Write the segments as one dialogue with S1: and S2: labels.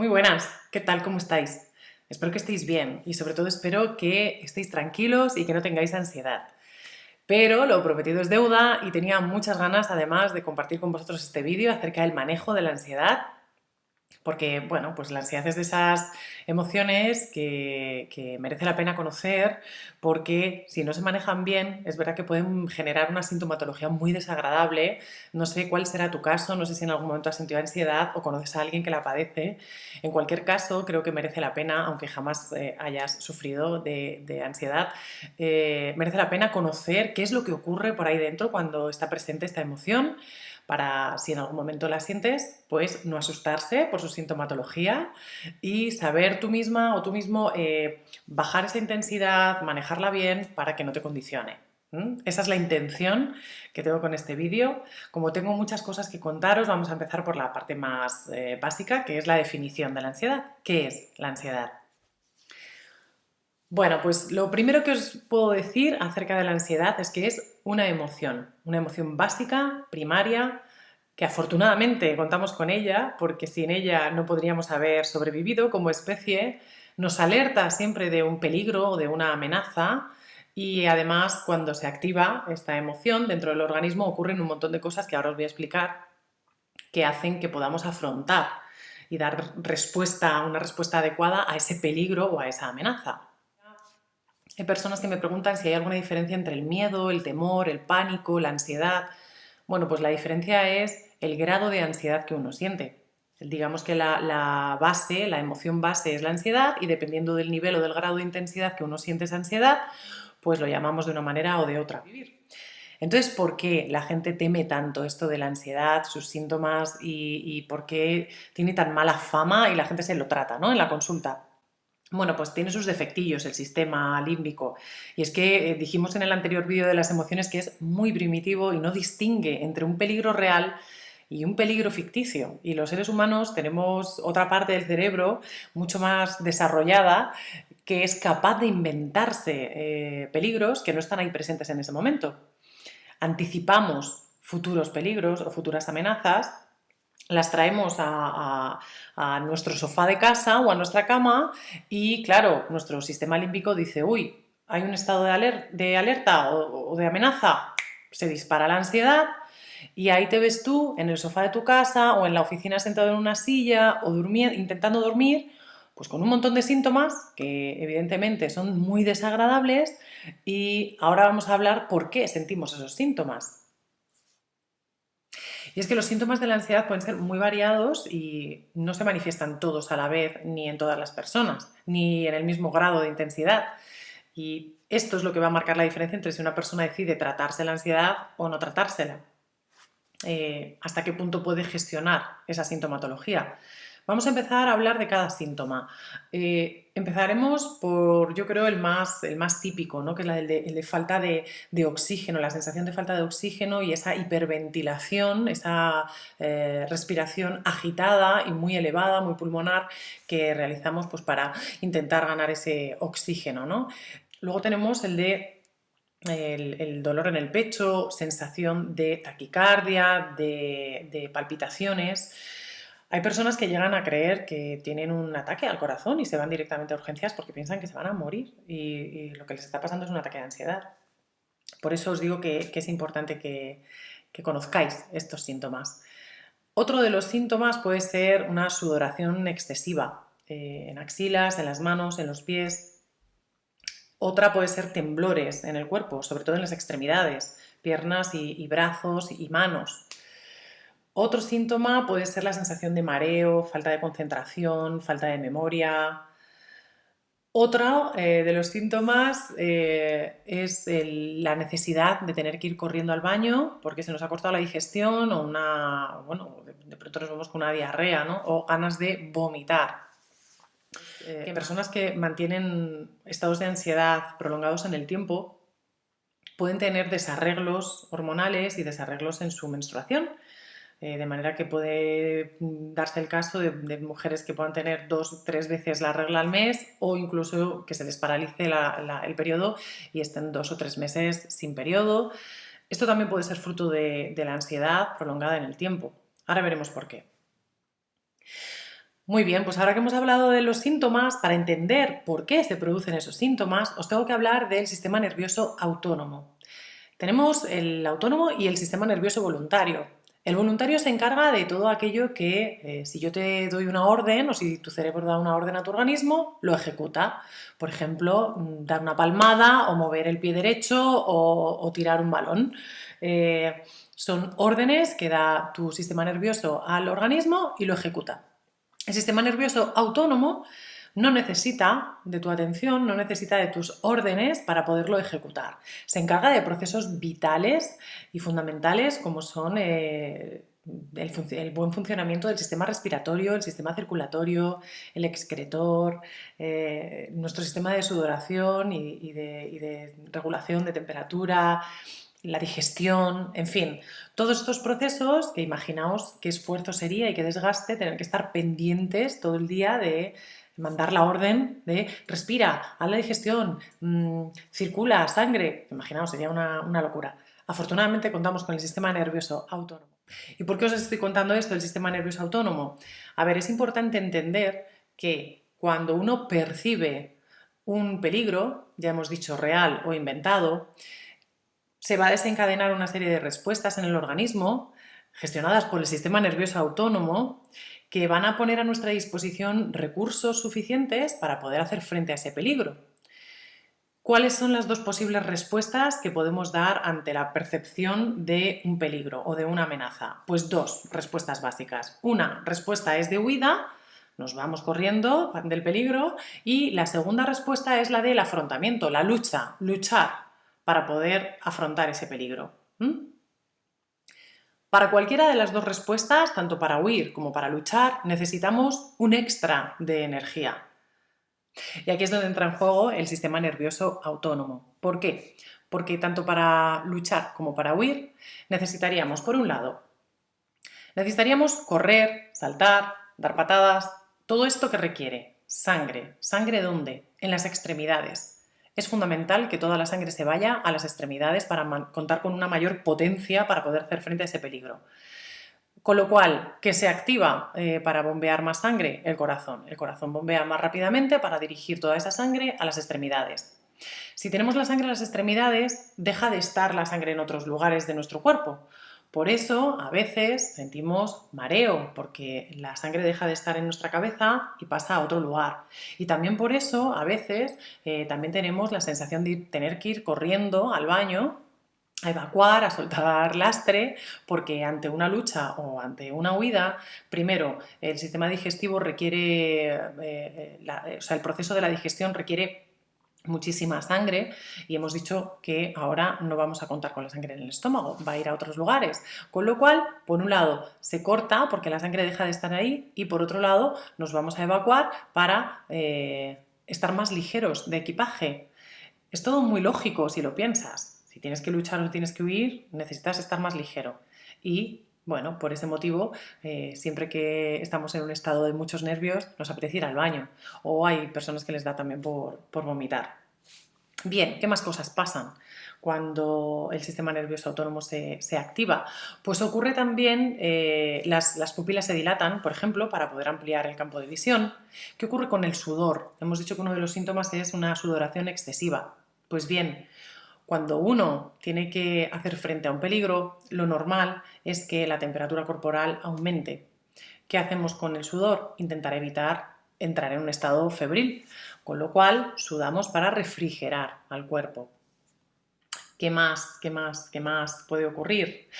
S1: Muy buenas, ¿qué tal? ¿Cómo estáis? Espero que estéis bien y sobre todo espero que estéis tranquilos y que no tengáis ansiedad. Pero lo prometido es deuda y tenía muchas ganas además de compartir con vosotros este vídeo acerca del manejo de la ansiedad porque, bueno, pues la ansiedad es de esas emociones que merece la pena conocer porque si no se manejan bien, es verdad que pueden generar una sintomatología muy desagradable. No sé cuál será tu caso, no sé si en algún momento has sentido ansiedad o conoces a alguien que la padece. En cualquier caso, creo que merece la pena, aunque jamás hayas sufrido de ansiedad, merece la pena conocer qué es lo que ocurre por ahí dentro cuando está presente esta emoción para, si en algún momento la sientes, pues no asustarse por su sintomatología y saber tú misma o tú mismo bajar esa intensidad, manejarla bien para que no te condicione. Esa es la intención que tengo con este vídeo. Como tengo muchas cosas que contaros, vamos a empezar por la parte más básica, que es la definición de la ansiedad. ¿Qué es la ansiedad? Bueno, pues lo primero que os puedo decir acerca de la ansiedad es que es una emoción básica, primaria, que afortunadamente contamos con ella, porque sin ella no podríamos haber sobrevivido como especie, nos alerta siempre de un peligro o de una amenaza y además cuando se activa esta emoción dentro del organismo ocurren un montón de cosas que ahora os voy a explicar que hacen que podamos afrontar y dar una respuesta adecuada a ese peligro o a esa amenaza. Hay personas que me preguntan si hay alguna diferencia entre el miedo, el temor, el pánico, la ansiedad. Bueno, pues la diferencia es el grado de ansiedad que uno siente. Digamos que la base, la emoción base es la ansiedad y dependiendo del nivel o del grado de intensidad que uno siente esa ansiedad, pues lo llamamos de una manera o de otra. Entonces, ¿por qué la gente teme tanto esto de la ansiedad, sus síntomas y por qué tiene tan mala fama y la gente se lo trata, ¿no? En la consulta. Bueno, pues tiene sus defectillos el sistema límbico. Y es que dijimos en el anterior vídeo de las emociones que es muy primitivo y no distingue entre un peligro real y un peligro ficticio. Y los seres humanos tenemos otra parte del cerebro mucho más desarrollada que es capaz de inventarse peligros que no están ahí presentes en ese momento. Anticipamos futuros peligros o futuras amenazas, las traemos a nuestro sofá de casa o a nuestra cama y claro, nuestro sistema límbico dice, uy, hay un estado de alerta o de amenaza, se dispara la ansiedad y ahí te ves tú en el sofá de tu casa o en la oficina sentado en una silla o intentando dormir, pues con un montón de síntomas que evidentemente son muy desagradables y ahora vamos a hablar por qué sentimos esos síntomas. Y es que los síntomas de la ansiedad pueden ser muy variados y no se manifiestan todos a la vez, ni en todas las personas, ni en el mismo grado de intensidad. Y esto es lo que va a marcar la diferencia entre si una persona decide tratarse la ansiedad o no tratársela. Hasta qué punto puede gestionar esa sintomatología. Vamos a empezar a hablar de cada síntoma. Empezaremos por, yo creo, el más típico, ¿no? Que es el de falta de oxígeno, la sensación de falta de oxígeno y esa hiperventilación, esa respiración agitada y muy elevada, muy pulmonar, que realizamos pues, para intentar ganar ese oxígeno, ¿no? Luego tenemos el dolor en el pecho, sensación de taquicardia, de palpitaciones. Hay personas que llegan a creer que tienen un ataque al corazón y se van directamente a urgencias porque piensan que se van a morir y lo que les está pasando es un ataque de ansiedad. Por eso os digo que es importante que conozcáis estos síntomas. Otro de los síntomas puede ser una sudoración excesiva en axilas, en las manos, en los pies. Otra puede ser temblores en el cuerpo, sobre todo en las extremidades, piernas y brazos y manos. Otro síntoma puede ser la sensación de mareo, falta de concentración, falta de memoria. Otro de los síntomas es la necesidad de tener que ir corriendo al baño porque se nos ha cortado la digestión o bueno, de pronto nos vemos con una diarrea, ¿no? O ganas de vomitar. Personas que mantienen estados de ansiedad prolongados en el tiempo pueden tener desarreglos hormonales y desarreglos en su menstruación, de manera que puede darse el caso de mujeres que puedan tener 2 o 3 veces la regla al mes o incluso que se les paralice el periodo y estén 2 o 3 meses sin periodo. Esto también puede ser fruto de la ansiedad prolongada en el tiempo. Ahora veremos por qué. Muy bien, pues ahora que hemos hablado de los síntomas, para entender por qué se producen esos síntomas, os tengo que hablar del sistema nervioso autónomo. Tenemos el autónomo y el sistema nervioso voluntario. El voluntario se encarga de todo aquello que, si yo te doy una orden o si tu cerebro da una orden a tu organismo, lo ejecuta. Por ejemplo, dar una palmada o mover el pie derecho o tirar un balón. Son órdenes que da tu sistema nervioso al organismo y lo ejecuta. El sistema nervioso autónomo no necesita de tu atención, no necesita de tus órdenes para poderlo ejecutar. Se encarga de procesos vitales y fundamentales como son el buen funcionamiento del sistema respiratorio, el sistema circulatorio, el excretor, nuestro sistema de sudoración y de regulación de temperatura, la digestión, en fin, todos estos procesos que imaginaos qué esfuerzo sería y qué desgaste tener que estar pendientes todo el día de mandar la orden de respira, haz la digestión, circula sangre. Imaginaos, sería una locura. Afortunadamente contamos con el sistema nervioso autónomo. ¿Y por qué os estoy contando esto del sistema nervioso autónomo? A ver, es importante entender que cuando uno percibe un peligro, ya hemos dicho real o inventado, se va a desencadenar una serie de respuestas en el organismo gestionadas por el sistema nervioso autónomo que van a poner a nuestra disposición recursos suficientes para poder hacer frente a ese peligro. ¿Cuáles son las dos posibles respuestas que podemos dar ante la percepción de un peligro o de una amenaza? Pues dos respuestas básicas. Una respuesta es de huida, nos vamos corriendo del peligro, y la segunda respuesta es la del afrontamiento, la lucha, luchar para poder afrontar ese peligro. Para cualquiera de las dos respuestas, tanto para huir como para luchar, necesitamos un extra de energía. Y aquí es donde entra en juego el sistema nervioso autónomo. ¿Por qué? Porque tanto para luchar como para huir necesitaríamos, por un lado, necesitaríamos correr, saltar, dar patadas, todo esto que requiere sangre. ¿Sangre dónde? En las extremidades. Es fundamental que toda la sangre se vaya a las extremidades para contar con una mayor potencia para poder hacer frente a ese peligro. Con lo cual, ¿qué se activa para bombear más sangre? El corazón. El corazón bombea más rápidamente para dirigir toda esa sangre a las extremidades. Si tenemos la sangre en las extremidades, deja de estar la sangre en otros lugares de nuestro cuerpo. Por eso, a veces sentimos mareo, porque la sangre deja de estar en nuestra cabeza y pasa a otro lugar. Y también por eso, a veces, también tenemos la sensación de tener que ir corriendo al baño a evacuar, a soltar lastre, porque ante una lucha o ante una huida, primero, el sistema digestivo requiere, el proceso de la digestión requiere muchísima sangre y hemos dicho que ahora no vamos a contar con la sangre en el estómago, va a ir a otros lugares, con lo cual, por un lado, se corta porque la sangre deja de estar ahí y por otro lado, nos vamos a evacuar para estar más ligeros de equipaje. Es todo muy lógico si lo piensas. Si tienes que luchar o tienes que huir, necesitas estar más ligero. Y, bueno, por ese motivo, siempre que estamos en un estado de muchos nervios, nos apetece ir al baño. O hay personas que les da también por vomitar. Bien, ¿qué más cosas pasan cuando el sistema nervioso autónomo se activa? Pues ocurre también, las pupilas se dilatan, por ejemplo, para poder ampliar el campo de visión. ¿Qué ocurre con el sudor? Hemos dicho que uno de los síntomas es una sudoración excesiva. Pues bien, cuando uno tiene que hacer frente a un peligro, lo normal es que la temperatura corporal aumente. ¿Qué hacemos con el sudor? Intentar evitar entrar en un estado febril, con lo cual sudamos para refrigerar al cuerpo. ¿Qué más? ¿Qué más? ¿Qué más puede ocurrir?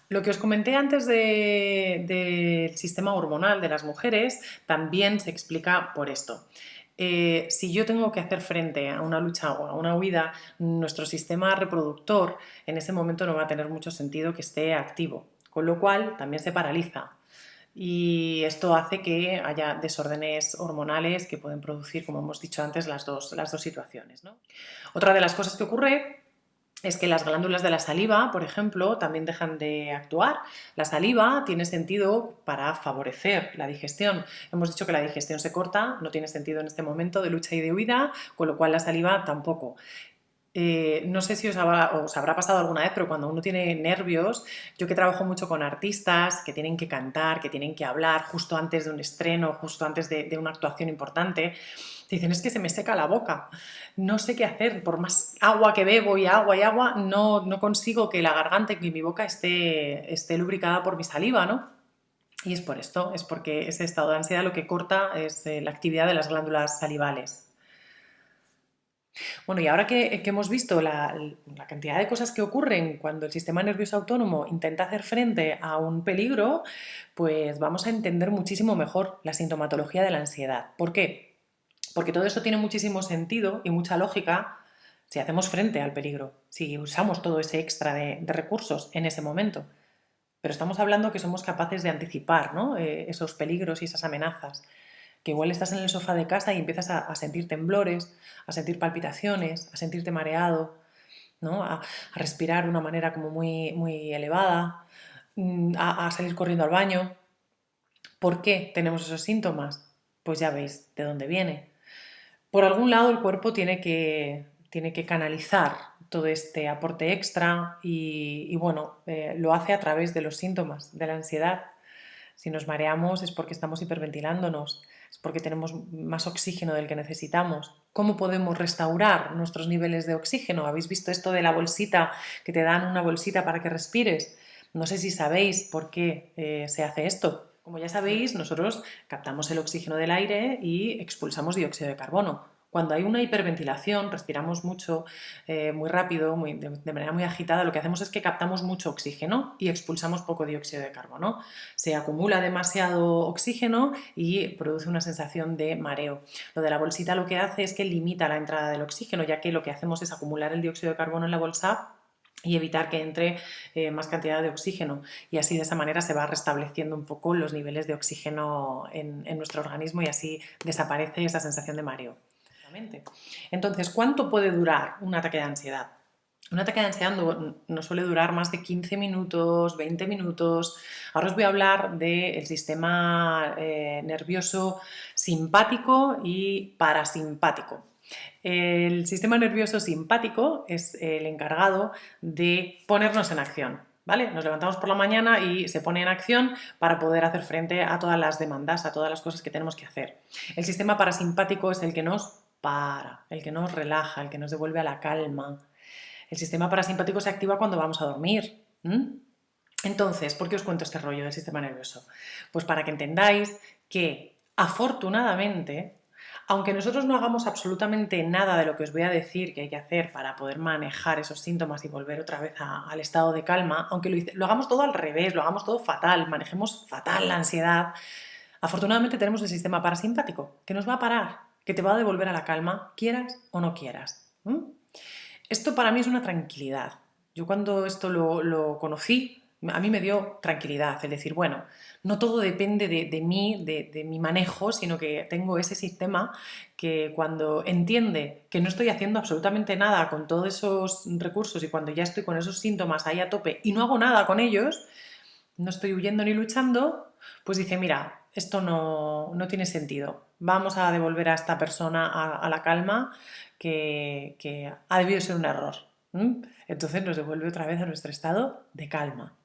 S1: Lo que os comenté antes del sistema hormonal de las mujeres también se explica por esto. Si yo tengo que hacer frente a una lucha o a una huida, nuestro sistema reproductor en ese momento no va a tener mucho sentido que esté activo, con lo cual también se paraliza. Y esto hace que haya desórdenes hormonales que pueden producir, como hemos dicho antes, las dos situaciones, ¿no? Otra de las cosas que ocurre es que las glándulas de la saliva, por ejemplo, también dejan de actuar. La saliva tiene sentido para favorecer la digestión. Hemos dicho que la digestión se corta, no tiene sentido en este momento de lucha y de huida, con lo cual la saliva tampoco. No sé si os habrá pasado alguna vez, pero cuando uno tiene nervios, yo que trabajo mucho con artistas que tienen que cantar, que tienen que hablar justo antes de un estreno, justo antes de una actuación importante, te dicen, es que se me seca la boca, no sé qué hacer, por más agua que bebo y agua, no consigo que la garganta y que mi boca esté lubricada por mi saliva, ¿no? Y es por esto, es porque ese estado de ansiedad lo que corta es la actividad de las glándulas salivales. Bueno, y ahora que hemos visto la cantidad de cosas que ocurren cuando el sistema nervioso autónomo intenta hacer frente a un peligro, pues vamos a entender muchísimo mejor la sintomatología de la ansiedad. ¿Por qué? Porque todo esto tiene muchísimo sentido y mucha lógica si hacemos frente al peligro, si usamos todo ese extra de recursos en ese momento. Pero estamos hablando que somos capaces de anticipar, ¿no? Esos peligros y esas amenazas. Que igual estás en el sofá de casa y empiezas a sentir temblores, a sentir palpitaciones, a sentirte mareado, ¿no? A respirar de una manera como muy elevada, a salir corriendo al baño. ¿Por qué tenemos esos síntomas? Pues ya veis de dónde viene. Por algún lado el cuerpo tiene que canalizar todo este aporte extra y bueno, lo hace a través de los síntomas de la ansiedad. Si nos mareamos es porque estamos hiperventilándonos, es porque tenemos más oxígeno del que necesitamos. ¿Cómo podemos restaurar nuestros niveles de oxígeno? ¿Habéis visto esto de la bolsita, que te dan una bolsita para que respires? No sé si sabéis por qué se hace esto. Como ya sabéis, nosotros captamos el oxígeno del aire y expulsamos dióxido de carbono. Cuando hay una hiperventilación, respiramos mucho, muy rápido, de manera muy agitada, lo que hacemos es que captamos mucho oxígeno y expulsamos poco dióxido de carbono. Se acumula demasiado oxígeno y produce una sensación de mareo. Lo de la bolsita lo que hace es que limita la entrada del oxígeno, ya que lo que hacemos es acumular el dióxido de carbono en la bolsa y evitar que entre más cantidad de oxígeno, y así de esa manera se va restableciendo un poco los niveles de oxígeno en nuestro organismo y así desaparece esa sensación de mareo. Entonces, ¿cuánto puede durar un ataque de ansiedad? Un ataque de ansiedad no suele durar más de 15 minutos, 20 minutos. Ahora os voy a hablar del sistema nervioso simpático y parasimpático. El sistema nervioso simpático es el encargado de ponernos en acción, ¿vale? Nos levantamos por la mañana y se pone en acción para poder hacer frente a todas las demandas, a todas las cosas que tenemos que hacer. El sistema parasimpático es el que nos para, el que nos relaja, el que nos devuelve a la calma. El sistema parasimpático se activa cuando vamos a dormir. Entonces, ¿por qué os cuento este rollo del sistema nervioso? Pues para que entendáis que, afortunadamente, aunque nosotros no hagamos absolutamente nada de lo que os voy a decir que hay que hacer para poder manejar esos síntomas y volver otra vez al estado de calma, aunque lo hagamos todo al revés, lo hagamos todo fatal, manejemos fatal la ansiedad, afortunadamente tenemos el sistema parasimpático que nos va a parar, que te va a devolver a la calma, quieras o no quieras. Esto para mí es una tranquilidad. Yo cuando esto lo conocí, a mí me dio tranquilidad, el decir, bueno, no todo depende de mí, de mi manejo, sino que tengo ese sistema que cuando entiende que no estoy haciendo absolutamente nada con todos esos recursos y cuando ya estoy con esos síntomas ahí a tope y no hago nada con ellos, no estoy huyendo ni luchando, pues dice, mira, esto no tiene sentido. Vamos a devolver a esta persona a la calma que ha debido ser un error. Entonces nos devuelve otra vez a nuestro estado de calma.